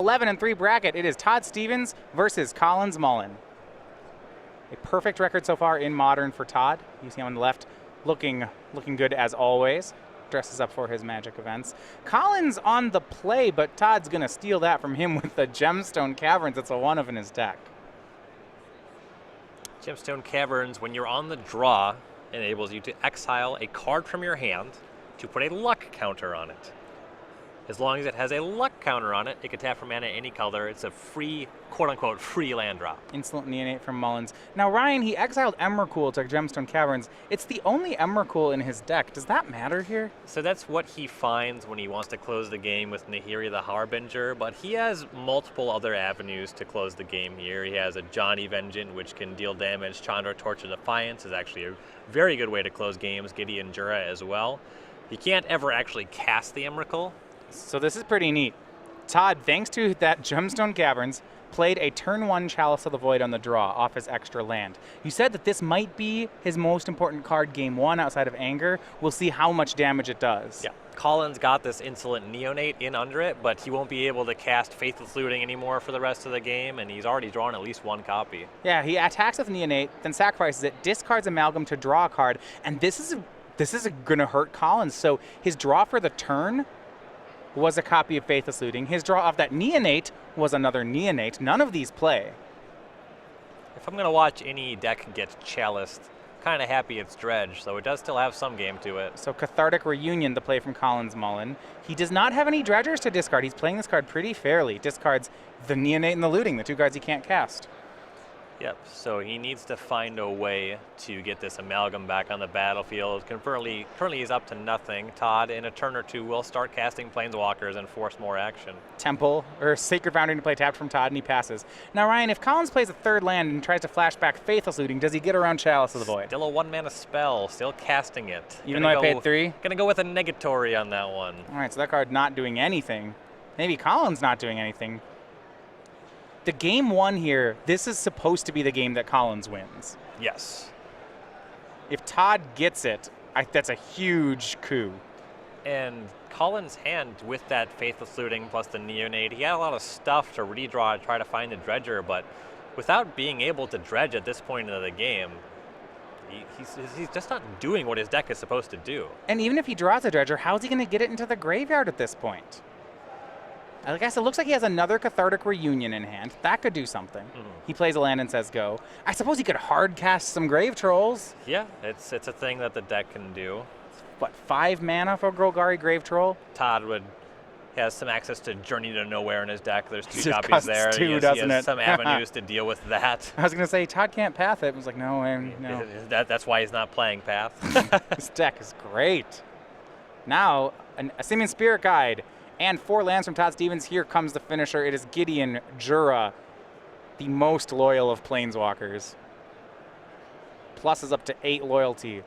11-3 bracket. It is Todd Stevens versus Collins Mullen. A perfect record so far in Modern for Todd. You see him on the left, looking good as always. Dresses up for his Magic events. Collins on the play, but Todd's going to steal that from him with the Gemstone Caverns. It's a 1-of in his deck. Gemstone Caverns, when you're on the draw, enables you to exile a card from your hand to put a luck counter on it. As long as it has a luck counter on it, it can tap for mana any color. It's a free, quote-unquote, free land drop. Instant Neonate from Mullins. Now, Ryan, he exiled Emrakul to Gemstone Caverns. It's the only Emrakul in his deck. Does that matter here? So that's what he finds when he wants to close the game with Nahiri the Harbinger, but he has multiple other avenues to close the game here. He has a Johnny Vengeance, which can deal damage. Chandra Torch of Defiance is actually a very good way to close games. Gideon Jura as well. He can't ever actually cast the Emrakul. So this is pretty neat. Todd, thanks to that Gemstone Caverns, played a turn 1 Chalice of the Void on the draw off his extra land. You said that this might be his most important card game 1 outside of Anger. We'll see how much damage it does. Yeah, Collins got this Insolent Neonate in under it, but he won't be able to cast Faithless Looting anymore for the rest of the game, and he's already drawn at least 1 copy. Yeah, he attacks with Neonate, then sacrifices it, discards Amalgam to draw a card, and this is going to hurt Collins. So his draw for the turn was a copy of Faithless Looting. His draw off that Neonate was another Neonate. None of these play. If I'm going to watch any deck get chaliced, kind of happy it's Dredge, so it does still have some game to it. So Cathartic Reunion, the play from Collins Mullen. He does not have any Dredgers to discard. He's playing this card pretty fairly. Discards the Neonate and the Looting, the 2 cards he can't cast. Yep, so he needs to find a way to get this Amalgam back on the battlefield. Currently he's up to nothing. Todd, in a turn or 2, will start casting Planeswalkers and force more action. Temple, or Sacred Foundry to play tapped from Todd, and he passes. Now, Ryan, if Collins plays a 3rd land and tries to flash back Faithless Looting, does he get around Chalice of the Void? Still a 1-mana spell, still casting it. Even though I paid 3? Gonna go with a Negatory on that one. All right, so that card not doing anything. Maybe Collins not doing anything. The game 1 here, this is supposed to be the game that Collins wins. Yes. If Todd gets it, that's a huge coup. And Collins' hand with that Faithless Looting plus the Neonate, he had a lot of stuff to redraw to try to find the Dredger, but without being able to dredge at this point in the game, he's just not doing what his deck is supposed to do. And even if he draws a Dredger, how's he going to get it into the graveyard at this point? I guess it looks like he has another Cathartic Reunion in hand. That could do something. He plays a land and says go. I suppose he could hard cast some Grave Trolls. Yeah, it's a thing that the deck can do. What, 5 mana for Golgari Grave Troll? Todd has some access to Journey to Nowhere in his deck. There's 2 It copies there. Two, he has some avenues to deal with that. I was going to say, Todd can't path it. I was like, no. That's why he's not playing Path. This deck is great. Now, a Simian Spirit Guide. And 4 lands from Todd Stevens. Here comes the finisher. It is Gideon Jura, the most loyal of Planeswalkers. Plus is up to 8 loyalty.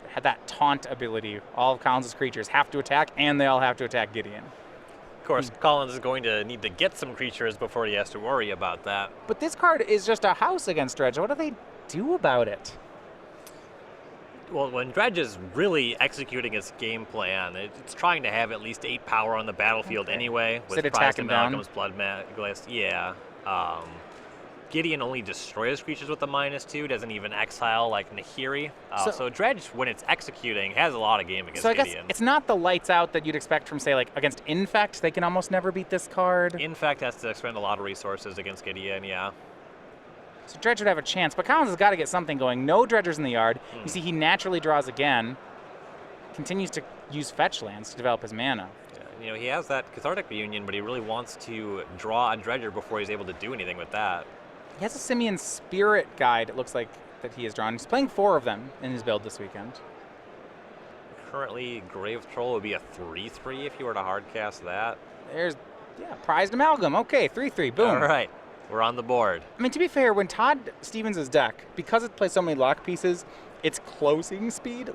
Had that taunt ability. All of Collins' creatures have to attack, and they all have to attack Gideon. Of course, Collins is going to need to get some creatures before he has to worry about that. But this card is just a house against Dredge. What do they do about it? Well, when Dredge is really executing its game plan, it's trying to have at least 8 power on the battlefield anyway. With Prized Amalgams, Blood Maglist, yeah. Gideon only destroys creatures with a -2, doesn't even exile like Nahiri. So Dredge, when it's executing, has a lot of game against Gideon. So I guess it's not the lights out that you'd expect from, say, like against Infect. They can almost never beat this card. Infect has to expend a lot of resources against Gideon, yeah. So Dredge would have a chance, but Collins has got to get something going. No Dredgers in the yard. You see he naturally draws again. Continues to use fetch lands to develop his mana. Yeah, he has that Cathartic Reunion, but he really wants to draw a Dredger before he's able to do anything with that. He has a Simian Spirit Guide, it looks like, that he has drawn. He's playing 4 of them in his build this weekend. Currently, Grave Troll would be a 3/3 if you were to hardcast that. Prized Amalgam. Okay, 3/3, boom. All right. We're on the board. I mean, to be fair, when Todd Stevens' deck, because it plays so many lock pieces, its closing speed,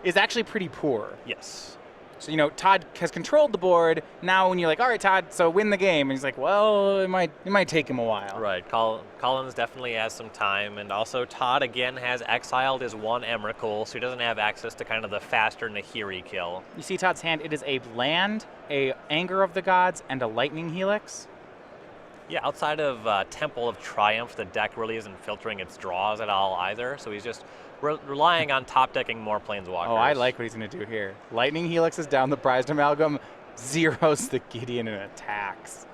is actually pretty poor. Yes. So, Todd has controlled the board. Now when you're like, all right, Todd, so win the game. And he's like, well, it might take him a while. Right. Collins definitely has some time. And also Todd, again, has exiled his one Emrakul, so he doesn't have access to kind of the faster Nahiri kill. You see Todd's hand. It is a land, a Anger of the Gods, and a Lightning Helix. Yeah, outside of Temple of Triumph, the deck really isn't filtering its draws at all either. So he's just relying on top-decking more Planeswalkers. Oh, I like what he's going to do here. Lightning Helix is down the Prized Amalgam, zeroes the Gideon and attacks.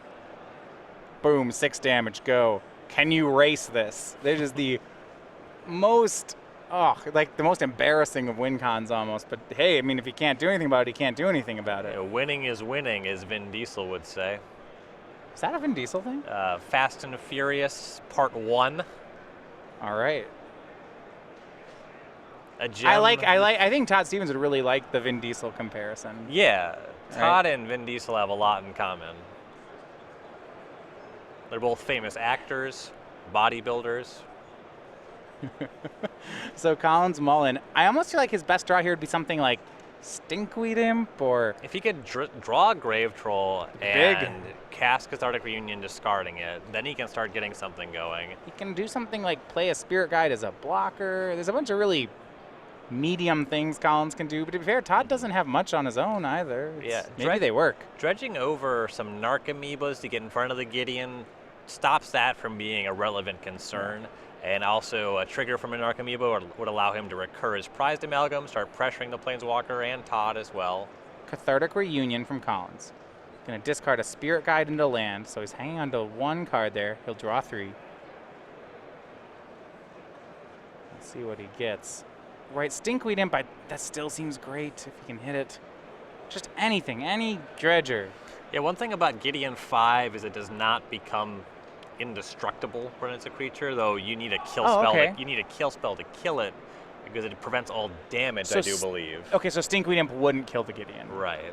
Boom, 6 damage, go. Can you race this? This is the most, the most embarrassing of win cons almost. But hey, I mean, if you can't do anything about it, you can't do anything about it. Winning is winning, as Vin Diesel would say. Is that a Vin Diesel thing? Fast and Furious Part 1. All right. A gem. I think Todd Stevens would really like the Vin Diesel comparison. Yeah, Todd and Vin Diesel have a lot in common. They're both famous actors, bodybuilders. So Collins Mullen, I almost feel like his best draw here would be something like Stinkweed Imp, or if he could draw a Grave Troll and cast Cathartic Reunion, discarding it, then he can start getting something going. He can do something like play a Spirit Guide as a blocker. There's a bunch of really medium things Collins can do, but to be fair, Todd doesn't have much on his own either. Maybe they work. Dredging over some Narc Amoebas to get in front of the Gideon stops that from being a relevant concern. And also a trigger from a Narc Amoeba would allow him to recur his Prized Amalgam, start pressuring the Planeswalker and Todd as well. Cathartic Reunion from Collins. Going to discard a Spirit Guide into land, so he's hanging on to 1 card there. He'll draw 3. Let's see what he gets. Right, Stinkweed Imp, that still seems great if he can hit it. Just anything, any dredger. Yeah, one thing about Gideon 5 is it does not become indestructible when it's a creature, though you need a kill spell. Okay. You need a kill spell to kill it because it prevents all damage, so I do believe. Okay, so Stinkweed Imp wouldn't kill the Gideon. Right.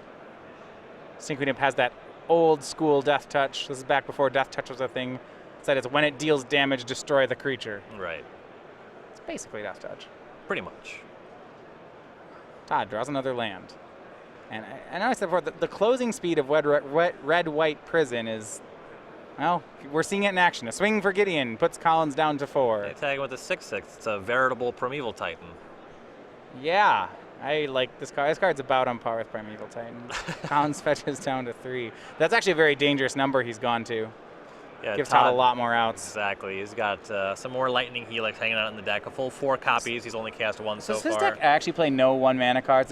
Stinkweed Imp has that old school Death Touch. This is back before Death Touch was a thing. It's that it's when it deals damage, destroy the creature. Right. It's basically Death Touch. Pretty much. Todd draws another land. And I know I said before, the closing speed of Red-White Prison is, well, we're seeing it in action. A swing for Gideon puts Collins down to 4. Attacking with a 6/6. It's a veritable Primeval Titan. Yeah, I like this card. This card's about on par with Primeval Titan. Collins fetches down to 3. That's actually a very dangerous number he's gone to. Yeah, gives Todd a lot more outs. Exactly. He's got some more Lightning Helix hanging out in the deck. A full 4 copies. He's only cast 1 so far. Does his deck actually play no 1-mana cards?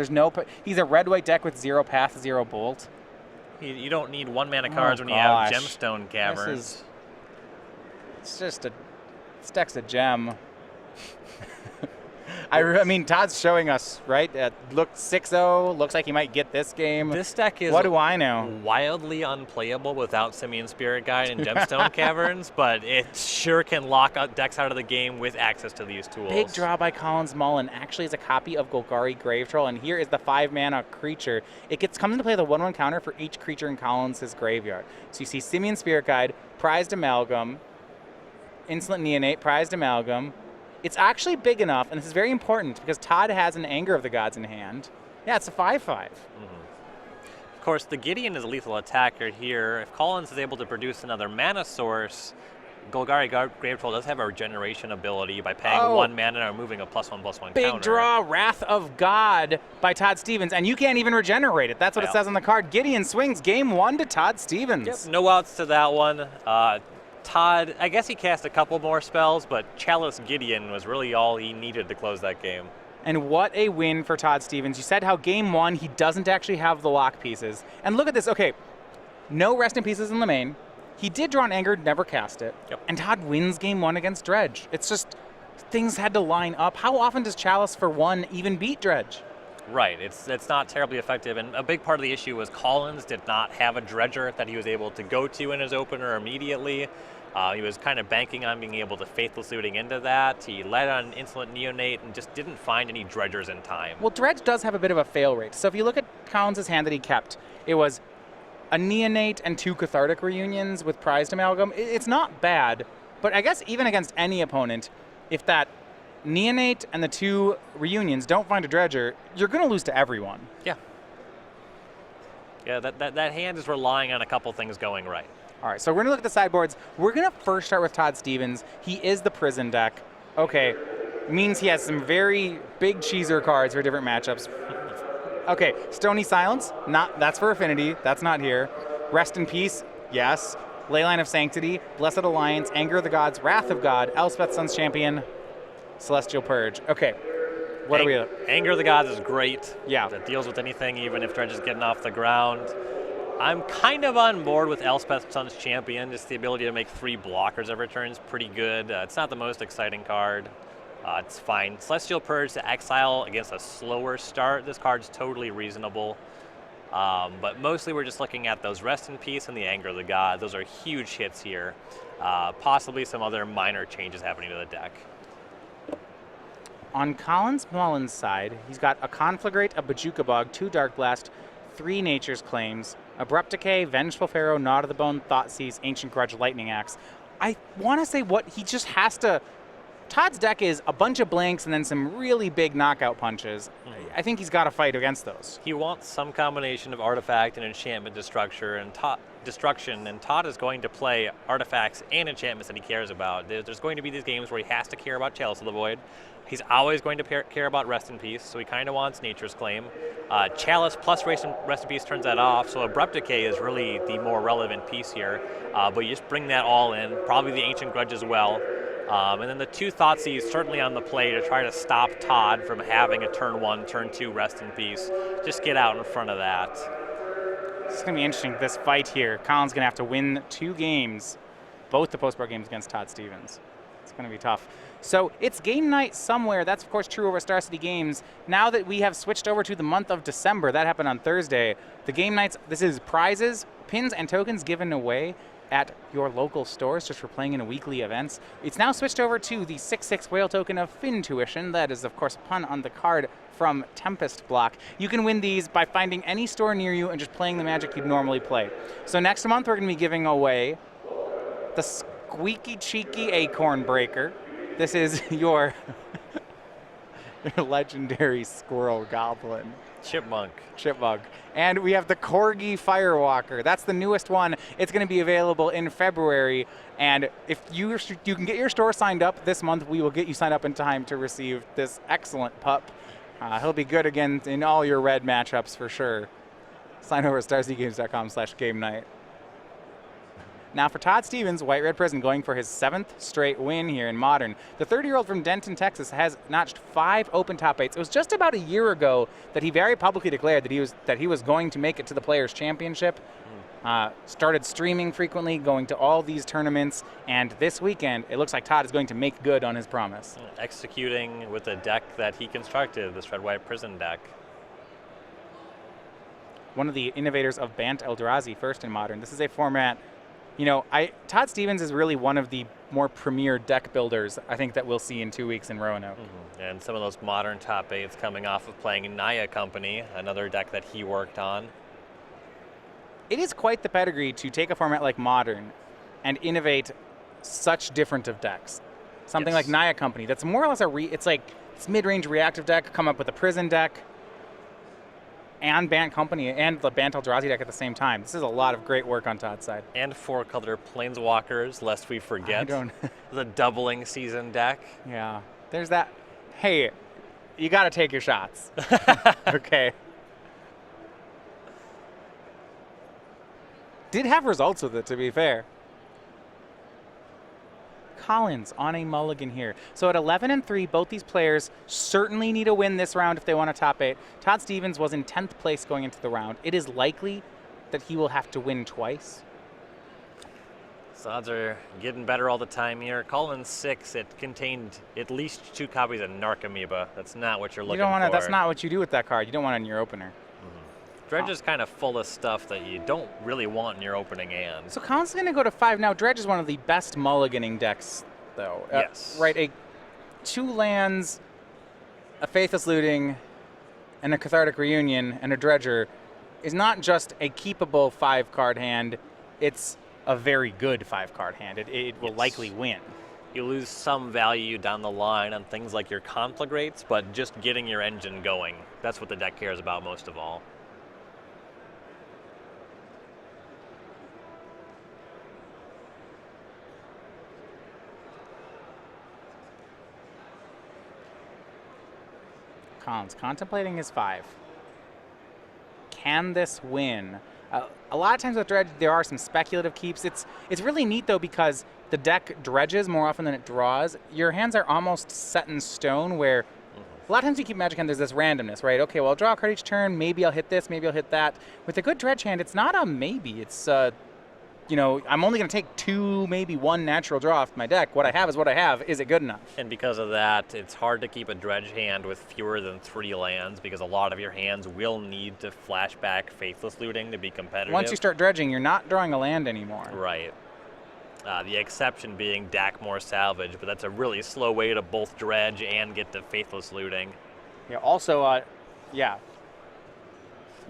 He's a red-white deck with 0 Path, 0 Bolt. You don't need 1-mana cards when you have Gemstone Caverns. This deck's a gem. I mean, Todd's showing us, right? Looked 6-0. Looks like he might get this game. This deck is, what do I know, wildly unplayable without Simian Spirit Guide and Gemstone Caverns, but it sure can lock decks out of the game with access to these tools. Big draw by Collins Mullen actually is a copy of Golgari Grave Troll, and here is the 5-mana creature. It comes into play the 1/1 counter for each creature in Collins' graveyard. So you see Simian Spirit Guide, Prized Amalgam, Insolent Neonate, Prized Amalgam. It's actually big enough, and this is very important, because Todd has an Anger of the Gods in hand. Yeah, it's a 5/5. Of course, the Gideon is a lethal attacker here. If Collins is able to produce another mana source, Golgari Grave Troll does have a regeneration ability by paying 1 mana and removing a +1/+1 counter. Big draw, Wrath of God by Todd Stevens, and you can't even regenerate it. That's what it says on the card. Gideon swings game 1 to Todd Stevens. Yep, no outs to that one. Todd, I guess he cast a couple more spells, but Chalice Gideon was really all he needed to close that game. And what a win for Todd Stevens. You said how game 1, he doesn't actually have the lock pieces. And look at this. Okay, no rest in pieces in the main. He did draw an Anger, never cast it. Yep. And Todd wins game 1 against Dredge. It's just, things had to line up. How often does Chalice for 1 even beat Dredge? Right, it's not terribly effective, and a big part of the issue was Collins did not have a Dredger that he was able to go to in his opener immediately. He was kind of banking on being able to Faithless Looting into that. He led on Insolent Neonate and just didn't find any Dredgers in time. Well, Dredge does have a bit of a fail rate. So if you look at Collins' hand that he kept, it was a Neonate and 2 Cathartic Reunions with Prized Amalgam. It's not bad, but I guess even against any opponent, if that Neonate and the 2 Reunions don't find a Dredger, you're going to lose to everyone. Yeah. Yeah, that hand is relying on a couple things going right. All right, so we're going to look at the sideboards. We're going to first start with Todd Stevens. He is the prison deck. Okay, means he has some very big cheeser cards for different matchups. Okay, Stony Silence, that's for Affinity. That's not here. Rest in Peace, yes. Leyline of Sanctity, Blessed Alliance, Anger of the Gods, Wrath of God, Elspeth Sun's Champion, Celestial Purge. Okay, what are we at? Anger of the Gods is great. Yeah. That deals with anything, even if Dredge is getting off the ground. I'm kind of on board with Elspeth Sun's Champion. Just the ability to make 3 blockers every turn is pretty good. It's not the most exciting card. It's fine. Celestial Purge to exile against a slower start. This card's totally reasonable. But mostly we're just looking at those Rest in Peace and the Anger of the Gods. Those are huge hits here. Possibly some other minor changes happening to the deck. On Collins Mullen's side, he's got a Conflagrate, a Bojuka Bog, 2 Dark Blast, 3 Nature's Claims, Abrupt Decay, Vengeful Pharaoh, Knot of the Bone, Thoughtseize, Ancient Grudge, Lightning Axe. I want to say what he just has to... Todd's deck is a bunch of blanks and then some really big knockout punches. I think he's got to fight against those. He wants some combination of artifact and enchantment destruction, and Todd is going to play artifacts and enchantments that he cares about. There's going to be these games where he has to care about Chalice of the Void. He's always going to care about Rest in Peace, so he kind of wants Nature's Claim. Chalice plus Rest in Peace turns that off, so Abrupt Decay is really the more relevant piece here. But you just bring that all in, probably the Ancient Grudge as well. And then the 2 Thoughtseize certainly on the play to try to stop Todd from having a turn 1, turn 2 Rest in Peace. Just get out in front of that. It's going to be interesting, this fight here. Colin's going to have to win 2 games, both the post-pro games against Todd Stevens. It's going to be tough. So it's game night somewhere. That's, of course, true over Star City Games. Now that we have switched over to the month of December, that happened on Thursday, the game nights, this is prizes, pins, and tokens given away at your local stores just for playing in weekly events. It's now switched over to the 6/6 whale token of Fintuition. That is, of course, a pun on the card from Tempest Block. You can win these by finding any store near you and just playing the Magic you'd normally play. So next month, we're going to be giving away the Squeaky Cheeky Acorn Breaker. This is your legendary Squirrel Goblin. Chipmunk. And we have the Corgi Firewalker. That's the newest one. It's going to be available in February. And if you can get your store signed up this month, we will get you signed up in time to receive this excellent pup. He'll be good again in all your red matchups for sure. Sign over at starcgames.com/game night. Now for Todd Stevens, White Red Prison going for his 7th straight win here in Modern. The 30-year-old from Denton, Texas has notched 5 open top 8s. It was just about a year ago that he very publicly declared that he was going to make it to the Players' Championship. Started streaming frequently, going to all these tournaments, and this weekend it looks like Todd is going to make good on his promise. Executing with the deck that he constructed, this Red-White Prison deck. One of the innovators of Bant Eldrazi first in Modern. This is a format... You know, Todd Stevens is really one of the more premier deck builders, I think, that we'll see in 2 weeks in Roanoke. And some of those Modern top 8s coming off of playing in Naya Company, another deck that he worked on. It is quite the pedigree to take a format like Modern and innovate such different of decks. Something like Naya Company, that's more or less it's mid-range reactive deck, come up with a Prison deck, and Bant Company and the Bant Eldrazi deck at the same time. This is a lot of great work on Todd's side. And 4-color Planeswalkers, lest we forget. The doubling season deck. Yeah, there's that. Hey, you got to take your shots. Okay. Did have results with it, to be fair. Collins on a mulligan here. So at 11-3, both these players certainly need a win this round if they want a top 8. Todd Stevens was in 10th place going into the round. It is likely that he will have to win twice. So odds are getting better all the time here. Collins 6, it contained at least 2 copies of Narcomoeba. That's not what you're looking for. That's not what you do with that card. You don't want it in your opener. Dredge is kind of full of stuff that you don't really want in your opening hand. So Collins is going to go to 5 now. Dredge is one of the best mulliganing decks, though. Yes. Right, 2 lands, a Faithless Looting, and a Cathartic Reunion, and a Dredger is not just a keepable 5-card hand. It's a very good 5-card hand. It will likely win. You lose some value down the line on things like your Conflagrates, but just getting your engine going. That's what the deck cares about most of all. Collins contemplating his 5. Can this win? A lot of times with dredge, there are some speculative keeps. It's really neat though because the deck dredges more often than it draws. Your hands are almost set in stone where a lot of times you keep Magic hand, there's this randomness, right? Okay, well, I'll draw a card each turn. Maybe I'll hit this, maybe I'll hit that. With a good dredge hand, it's not a maybe. It's, you know, I'm only going to take 2, maybe 1 natural draw off my deck. What I have is what I have. Is it good enough? And because of that, it's hard to keep a dredge hand with fewer than 3 lands because a lot of your hands will need to flash back Faithless Looting to be competitive. Once you start dredging, you're not drawing a land anymore. Right. The exception being Dakmore Salvage, but that's a really slow way to both dredge and get to Faithless Looting. Yeah, also, yeah,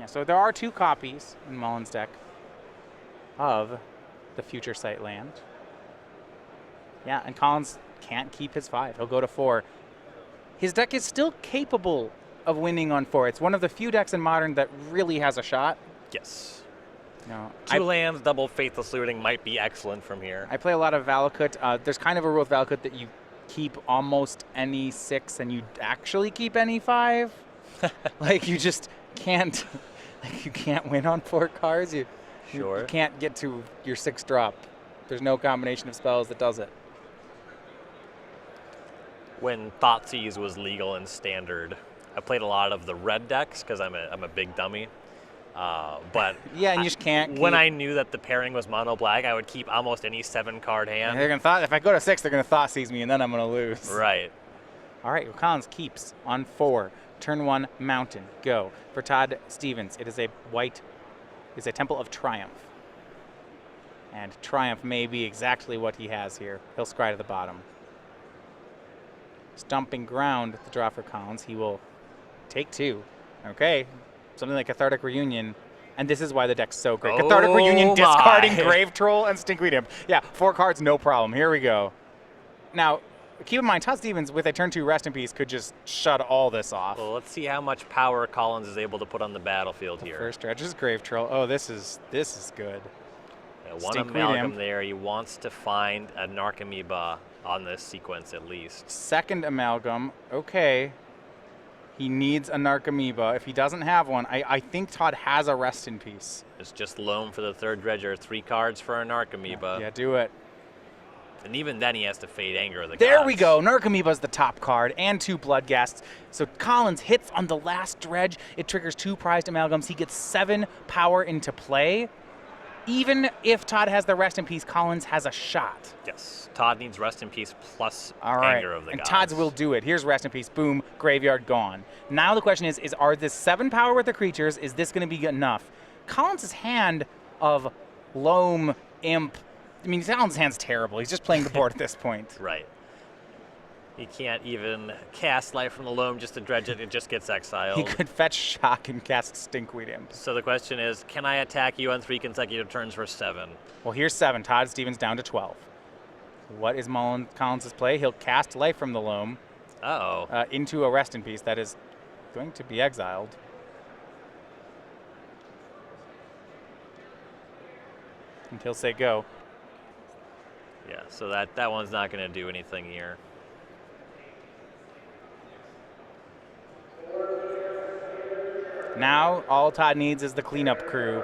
so there are 2 copies in Mullen's deck of the Future Sight land. Yeah, and Collins can't keep his 5. He'll go to 4. His deck is still capable of winning on 4. It's one of the few decks in Modern that really has a shot. Yes. No, 2 lands, double Faithless Looting might be excellent from here. I play a lot of Valakut. There's kind of a rule with Valakut that you keep almost any 6 and you actually keep any 5. Like you just can't, like you can't win on 4 cards. You can't get to your 6 drop. There's no combination of spells that does it. When Thoughtseize was legal in Standard, I played a lot of the red decks because I'm a big dummy. But yeah, and you just can't. When I knew that the pairing was mono black, I would keep almost any 7-card hand. And they're gonna if I go to 6, they're gonna Thoughtseize me, and then I'm gonna lose. Right. All right. Well, Collins keeps on 4. Turn 1, Mountain. Go for Todd Stevens. It is a white. It's a Temple of Triumph, and Triumph may be exactly what he has here. He'll scry to the bottom. Stomping Ground. The draw for Collins. He will take 2. Okay. Something like Cathartic Reunion, and this is why the deck's so great. Cathartic Reunion, discarding Grave Troll and Stinkweed Imp. Yeah, 4 cards, no problem. Here we go. Now, keep in mind, Todd Stevens, with a turn 2 Rest in Peace, could just shut all this off. Well, let's see how much power Collins is able to put on the battlefield here. First dredge is Grave Troll. Oh, this is good. Yeah, 1 Amalgam there. He wants to find a Narcomoeba on this sequence at least. 2nd Amalgam. Okay. He needs a Narcomoeba. If he doesn't have one, I think Todd has a Rest in Peace. It's just loam for the 3rd dredger. 3 cards for a Narcomoeba. Yeah, do it. And even then he has to fade Anger of the There Gods. we go. Narcomoeba's the top card and 2 Bloodghasts. So Collins hits on the last dredge. It triggers 2 prized amalgams. He gets 7 power into play. Even if Todd has the Rest in Peace, Collins has a shot. Yes. Todd needs Rest in Peace plus All right. Anger of the Gods. And Todd's will do it. Here's Rest in Peace. Boom. Graveyard gone. Now the question is are this 7 power with the creatures, is this going to be good enough? Collins' hand of Loam, Imp, I mean, Collins' hand's terrible. He's just playing the board at this point. Right. He can't even cast Life from the Loam just to dredge it. It just gets exiled. He could fetch Shock and cast Stinkweed Imp. So the question is, can I attack you on 3 consecutive turns for 7? Well, here's 7. Todd Stevens down to 12. What is Mullen Collins' play? He'll cast Life from the Loam into a Rest in Peace that is going to be exiled. And he'll say go. Yeah, so that one's not going to do anything here. Now, all Todd needs is the cleanup crew.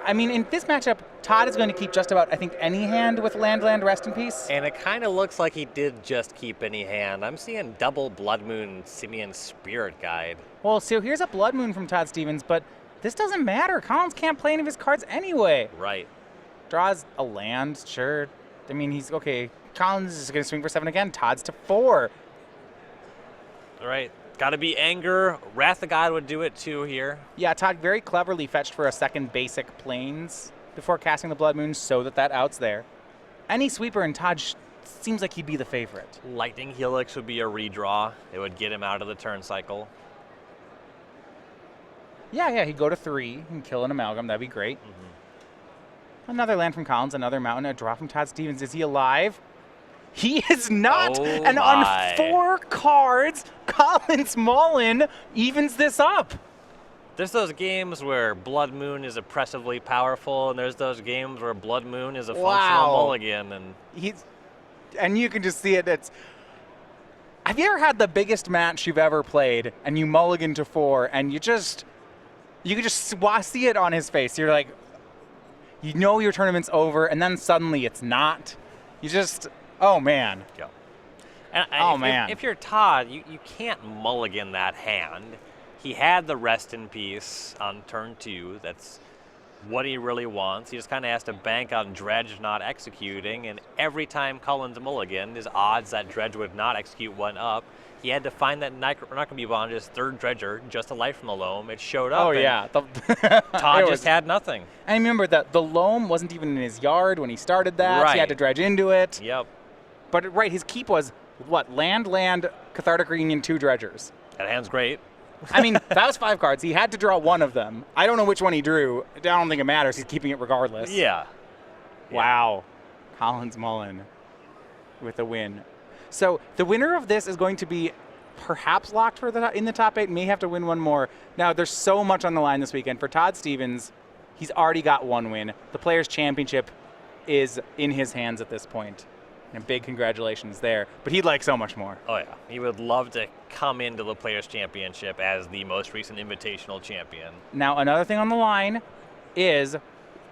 I mean, in this matchup, Todd is going to keep just about, I think, any hand with land, Rest in Peace. And it kind of looks like he did just keep any hand. I'm seeing double Blood Moon Simian Spirit Guide. Well, so here's a Blood Moon from Todd Stevens, but this doesn't matter. Collins can't play any of his cards anyway. Right. Draws a land, sure. I mean, he's, okay, Collins is going to swing for 7 again. Todd's to 4. All right. Got to be Anger. Wrath of God would do it too here. Yeah, Todd very cleverly fetched for a 2nd basic Plains before casting the Blood Moon so that out's there. Any sweeper in Todd seems like he'd be the favorite. Lightning Helix would be a redraw. It would get him out of the turn cycle. Yeah, he'd go to 3 and kill an Amalgam. That'd be great. Mm-hmm. Another land from Collins, another mountain, a draw from Todd Stevens. Is he alive? He is not, and on 4 cards, Collins Mullen evens this up. There's those games where Blood Moon is oppressively powerful, and there's those games where Blood Moon is a functional mulligan. And you can just see it. Have you ever had the biggest match you've ever played, and you mulligan to 4, and you could just see it on his face. You're like, you know your tournament's over, and then suddenly it's not. You just, oh man. Yeah. And man. If you're Todd, you can't mulligan that hand. He had the rest in peace on turn 2. That's what he really wants. He just kind of has to bank on Dredge not executing, and every time Cullen's mulligan, his odds that Dredge would not execute went up. He had to find that not going to be on his third Dredger, just a life from the loam. It showed up. Oh, yeah. Todd just had nothing. I remember that the loam wasn't even in his yard when he started that. Right. He had to dredge into it. Yep. But, right, his keep was, what, land, Cathartic Reunion, 2 dredgers. That hand's great. I mean, that was 5 cards. He had to draw one of them. I don't know which one he drew. I don't think it matters. He's keeping it regardless. Yeah. Wow. Collins Mullen with a win. So the winner of this is going to be perhaps locked for in the top 8, may have to win one more. Now, there's so much on the line this weekend. For Todd Stevens, he's already got 1 win. The Players' Championship is in his hands at this point. And big congratulations there. But he'd like so much more. Oh, yeah. He would love to come into the Players' Championship as the most recent Invitational champion. Now, another thing on the line is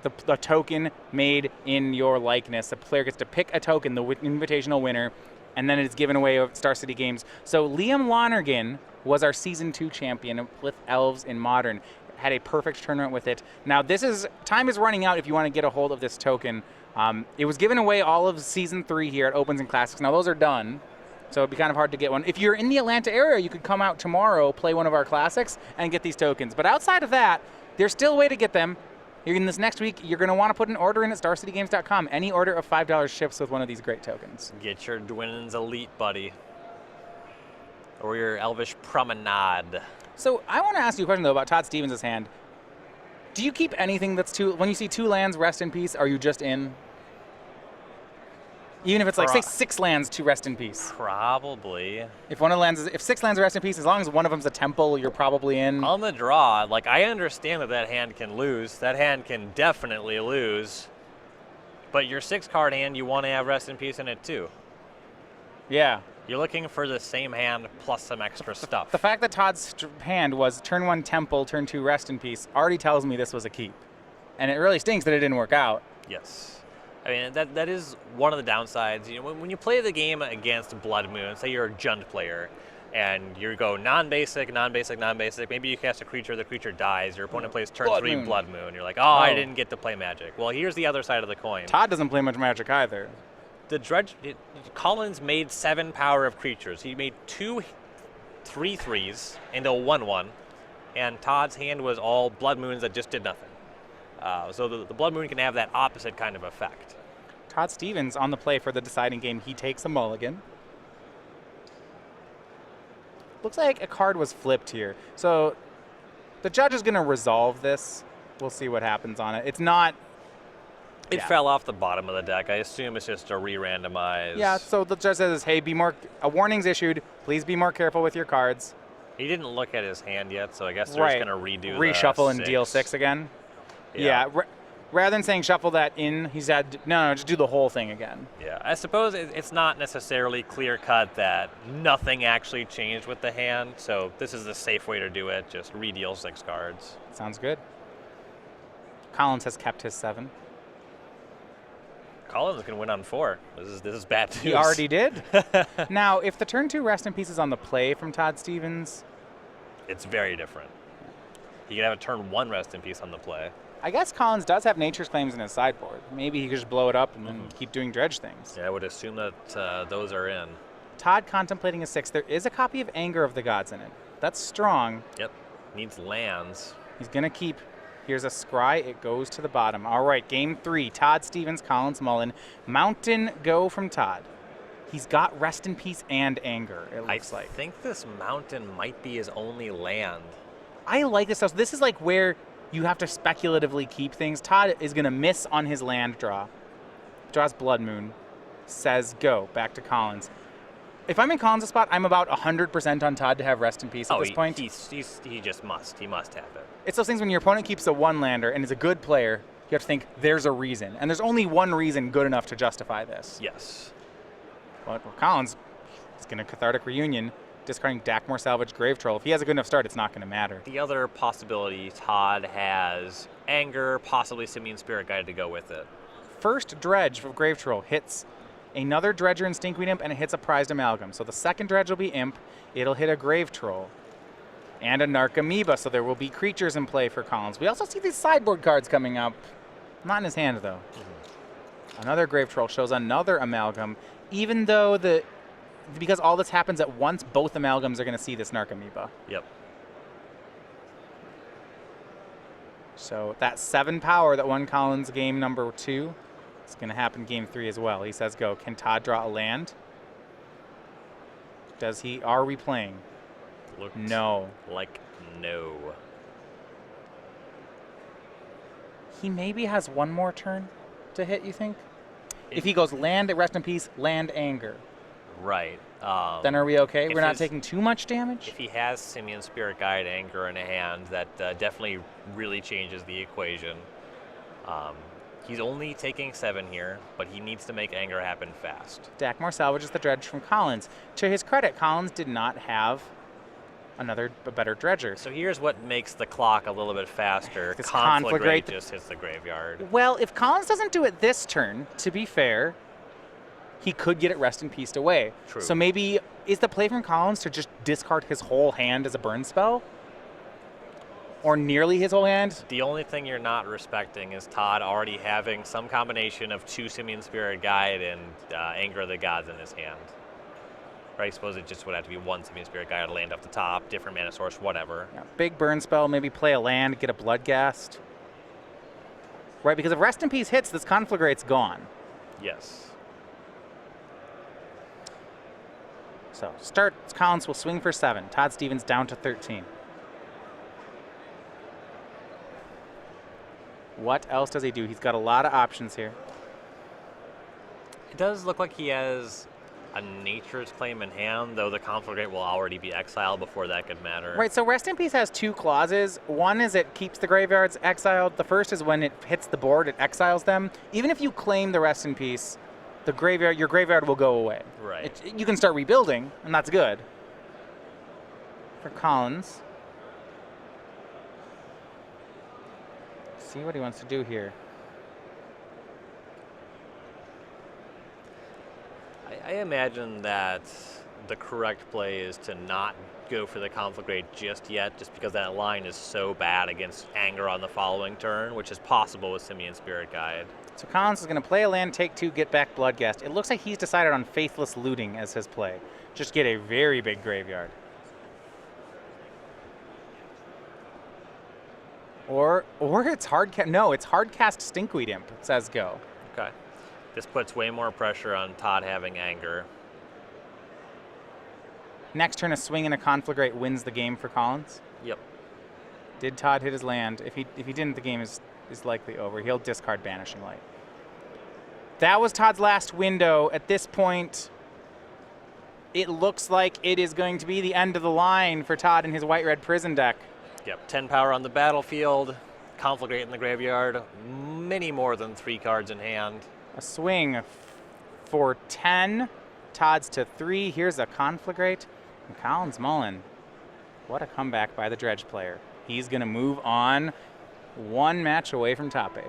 the token made in your likeness. The player gets to pick a token, the Invitational winner, and then it's given away at Star City Games. So Liam Lonergan was our Season 2 champion with Elves in Modern. Had a perfect tournament with it. Now, time is running out if you want to get a hold of this token. It was given away all of Season 3 here at Opens and Classics. Now, those are done, so it'd be kind of hard to get one. If you're in the Atlanta area, you could come out tomorrow, play one of our Classics, and get these tokens. But outside of that, there's still a way to get them. In this next week, you're going to want to put an order in at StarCityGames.com. Any order of $5 ships with one of these great tokens. Get your Dwinn's Elite buddy. Or your Elvish Promenade. So I want to ask you a question, though, about Todd Stevens' hand. Do you keep anything that's when you see 2 lands, rest in peace, are you just in? Even if it's like, say, 6 lands to rest in peace. Probably. If 6 lands are rest in peace, as long as one of them's a temple, you're probably in. On the draw, like, I understand that hand can lose. That hand can definitely lose. But your 6-card hand, you want to have rest in peace in it, too. Yeah. You're looking for the same hand plus some extra stuff. The fact that Todd's hand was turn 1 temple, turn 2 rest in peace already tells me this was a keep. And it really stinks that it didn't work out. Yes. I mean, that is one of the downsides. You know, when you play the game against Blood Moon, say you're a Jund player, and you go non-basic, maybe you cast a creature, the creature dies, your opponent plays turn 3 Blood Moon. You're like, I didn't get to play Magic. Well, here's the other side of the coin. Todd doesn't play much Magic either. Collins made 7 power of creatures. He made 2 3/3s into a 1/1, and Todd's hand was all Blood Moons that just did nothing. So the Blood Moon can have that opposite kind of effect. Todd Stevens on the play for the deciding game. He takes a mulligan. Looks like a card was flipped here. So the judge is going to resolve this. We'll see what happens on it. It's not... It fell off the bottom of the deck. I assume it's just a re-randomize. Yeah, so the judge says, hey, a warning's issued. Please be more careful with your cards. He didn't look at his hand yet, so I guess they're just going to redo reshuffle and deal 6 again. Yeah. Rather than saying shuffle that in, he said, no, just do the whole thing again. Yeah, I suppose it's not necessarily clear-cut that nothing actually changed with the hand, so this is the safe way to do it, just re-deal 6 cards. Sounds good. Collins has kept his 7. Collins can win on 4. This is bad news. He already did. Now, if the turn 2 rest in peace is on the play from Todd Stevens... It's very different. He could have a turn 1 rest in peace on the play. I guess Collins does have Nature's Claims in his sideboard. Maybe he could just blow it up and then keep doing dredge things. Yeah, I would assume that those are in. Todd contemplating a 6. There is a copy of Anger of the Gods in it. That's strong. Yep. Needs lands. He's going to keep... Here's a scry. It goes to the bottom. All right, game 3. Todd Stevens, Collins Mullen. Mountain go from Todd. He's got Rest in Peace and Anger, it looks like. I think this mountain might be his only land. I like this stuff. This is like where you have to speculatively keep things. Todd is going to miss on his land draw. Draws Blood Moon. Says go. Back to Collins. If I'm in Collins' spot, I'm about 100% on Todd to have Rest in Peace at this point. He just must. He must have it. It's those things when your opponent keeps a 1-lander and is a good player, you have to think there's a reason. And there's only one reason good enough to justify this. Yes. But Collins, He's going to Cathartic Reunion, discarding Dakmor Salvage Grave Troll. If he has a good enough start, it's not going to matter. The other possibility, Todd has Anger, possibly Simian Spirit Guide to go with it. First Dredge of Grave Troll hits another Dredger and Stinkweed Imp, and it hits a Prized Amalgam. So the second Dredge will be Imp. It'll hit a Grave Troll and a Narcomoeba, so there will be creatures in play for Collins. We also see these sideboard cards coming up. Not in his hand, though. Another Grave Troll shows another Amalgam, even though because all this happens at once, both Amalgams are going to see this Narcomoeba. Yep. So that 7 power that won Collins game number 2 is going to happen game 3 as well. He says go. Can Todd draw a land? Does he? Are we playing? Looked no. Like no. He maybe has one more turn to hit, you think? If he goes land, rest in peace, land, anger. Right. Then are we okay? We're not taking too much damage? If he has Simian Spirit Guide, Anger in a hand, that definitely really changes the equation. He's only taking 7 here, but he needs to make Anger happen fast. Dakmor salvages the Dredge from Collins. To his credit, Collins did not have a better Dredger. So here's what makes the clock a little bit faster. This Conflagrate just hits the graveyard. Well, if Collins doesn't do it this turn, to be fair, he could get it rest in peace away. True. So maybe, is the play from Collins to just discard his whole hand as a burn spell? Or nearly his whole hand? The only thing you're not respecting is Todd already having some combination of 2 Simian Spirit Guide and Anger of the Gods in his hand. Right, I suppose it just would have to be 1 Simian Spirit Guide, land off the top, different mana source, whatever. Yeah, big burn spell, maybe play a land, get a Bloodghast. Right, because if Rest in Peace hits, this Conflagrate's gone. Yes. So, Collins will swing for 7. Todd Stevens down to 13. What else does he do? He's got a lot of options here. It does look like he has a Nature's Claim in hand, though the Conflagrate will already be exiled before that could matter. Right, so Rest in Peace has 2 clauses. One is it keeps the graveyards exiled. The first is when it hits the board, it exiles them. Even if you claim the Rest in Peace, your graveyard will go away. Right. You can start rebuilding, and that's good. For Collins. See what he wants to do here. I imagine that the correct play is to not go for the Conflagrate just yet, just because that line is so bad against Anger on the following turn, which is possible with Simian Spirit Guide. So Collins is going to play a land, take 2, get back Bloodghast. It looks like he's decided on Faithless Looting as his play. Just get a very big graveyard. Or it's it's Hardcast Stinkweed Imp, says go. Okay. This puts way more pressure on Todd having Anger. Next turn, a swing and a Conflagrate wins the game for Collins. Yep. Did Todd hit his land? If he didn't, the game is likely over. He'll discard Banishing Light. That was Todd's last window. At this point, it looks like it is going to be the end of the line for Todd and his White-Red Prison deck. Yep, 10 power on the battlefield, Conflagrate in the graveyard, many more than 3 cards in hand. A swing for 10. Todd's to 3. Here's a Conflagrate. And Collins Mullen. What a comeback by the Dredge player. He's going to move on 1 match away from top 8.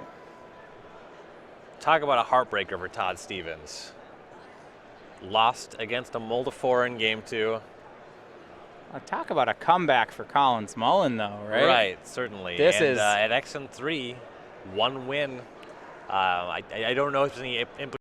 Talk about a heartbreaker for Todd Stevens. Lost against a Moldifor in game 2. Talk about a comeback for Collins Mullen, though, right? Right, certainly. At XM3, 1 win. I don't know if there's any implications